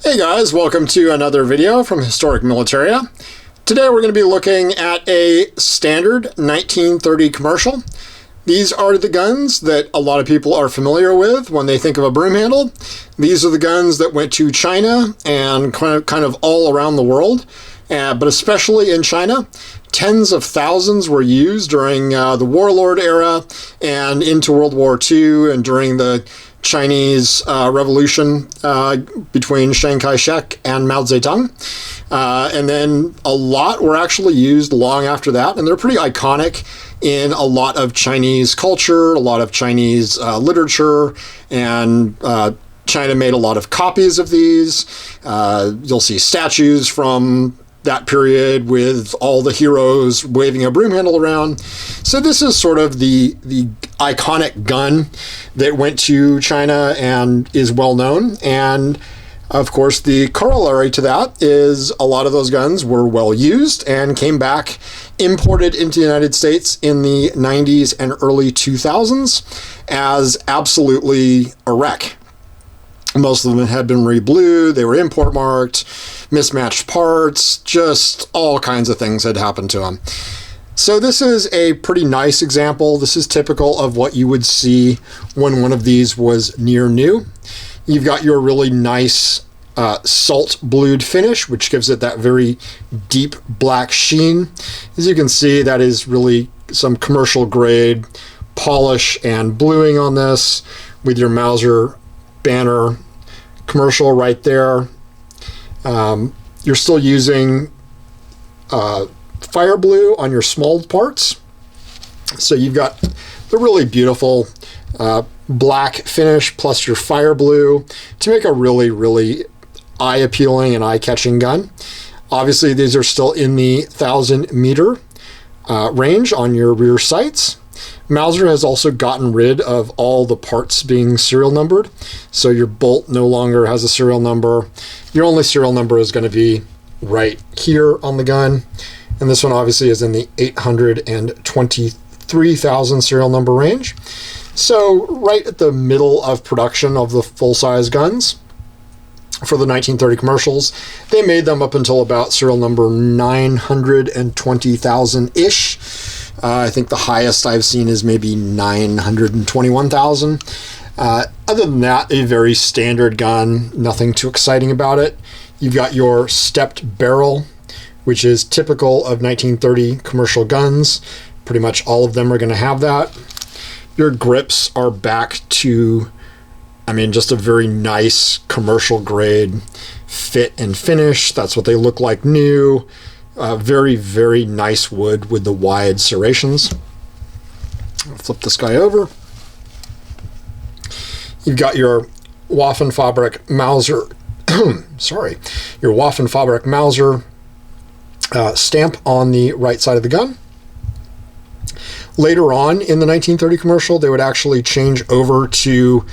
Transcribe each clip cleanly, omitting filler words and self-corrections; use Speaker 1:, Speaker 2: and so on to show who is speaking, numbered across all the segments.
Speaker 1: Hey guys, welcome to another video from Historic Militaria. Today we're going to be looking at a standard 1930 commercial. These are the guns that a lot of people are familiar with when they think of a broomhandle. These are the guns that went to China and kind of all around the world, but especially in China. Tens of thousands were used during the warlord era and into World War II and during the Chinese Revolution between Chiang Kai-shek and Mao Zedong. And then a lot were actually used long after that, and they're pretty iconic in a lot of Chinese culture, a lot of Chinese literature, and China made a lot of copies of these. You'll see statues from that period with all the heroes waving a broomhandle around. So this is sort of the iconic gun that went to China and is well known. And of course, the corollary to that is a lot of those guns were well used and came back imported into the United States in the 90s and early 2000s as absolutely a wreck. Most of them had been reblued, they were import marked, mismatched parts, just all kinds of things had happened to them. So this is a pretty nice example. This is typical of what you would see when one of these was near new. You've got your really nice salt blued finish, which gives it that very deep black sheen. As you can see, that is really some commercial grade polish and bluing on this with your Mauser banner commercial right there. You're still using fire blue on your small parts, so you've got the really beautiful black finish plus your fire blue to make a really eye appealing and eye catching gun. Obviously these are still in the 1,000 meter range on your rear sights. Mauser has also gotten rid of all the parts being serial numbered, so your bolt no longer has a serial number. Your only serial number is going to be right here on the gun, and this one obviously is in the 823,000 serial number range. So right at the middle of production of the full-size guns for the 1930 commercials. They made them up until about serial number 920,000-ish. I think the highest I've seen is maybe 921,000. Other than that, a very standard gun, nothing too exciting about it. You've got your stepped barrel, which is typical of 1930 commercial guns. Pretty much all of them are going to have that. Your grips are back to, just a very nice commercial grade fit and finish. That's what they look like new. Very nice wood with the wide serrations. I'll flip this guy over. You've got your Waffenfabrik Mauser, your Waffenfabrik Mauser stamp on the right side of the gun. Later on in the 1930 commercial, they would actually change over to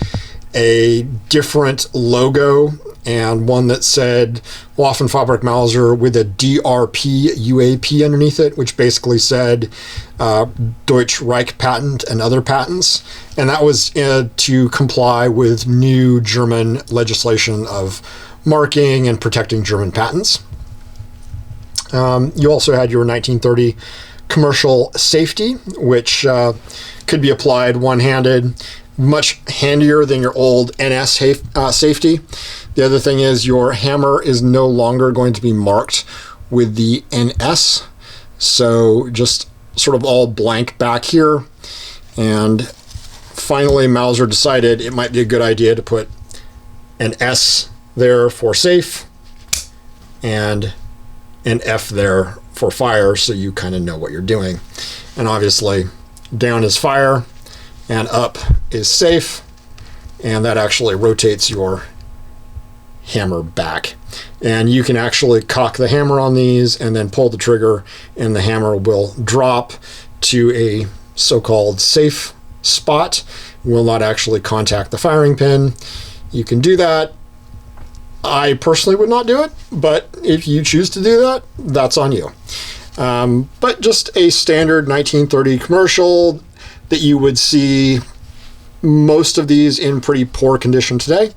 Speaker 1: a different logo and one that said Waffenfabrik Mauser with a DRP UAP underneath it, which basically said Deutsche Reich patent and other patents. And that was to comply with new German legislation of marking and protecting German patents. You also had your 1930 commercial safety, which could be applied one-handed, much handier than your old NS safety. The other thing is your hammer is no longer going to be marked with the NS, so just sort of all blank back here. And finally Mauser decided it might be a good idea to put an S there for safe and an F there for fire, so you kind of know what you're doing. And obviously down is fire and up is safe, and that actually rotates your hammer back. And you can actually cock the hammer on these and then pull the trigger, and the hammer will drop to a so-called safe spot. It will not actually contact the firing pin. You can do that. I personally would not do it, but if you choose to do that, that's on you. But just a standard 1930 commercial that you would see most of these in pretty poor condition today.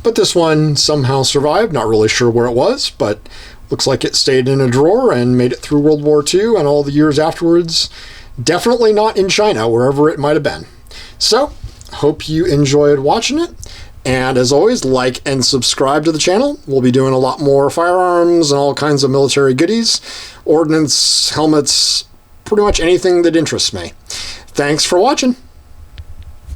Speaker 1: but this one somehow survived. Not really sure where it was, but looks like it stayed in a drawer and made it through World War II and all the years afterwards. Definitely not in China, wherever it might have been. So, hope you enjoyed watching it. And as always, like and subscribe to the channel. We'll be doing a lot more firearms and all kinds of military goodies, ordnance, helmets, pretty much anything that interests me. Thanks for watching.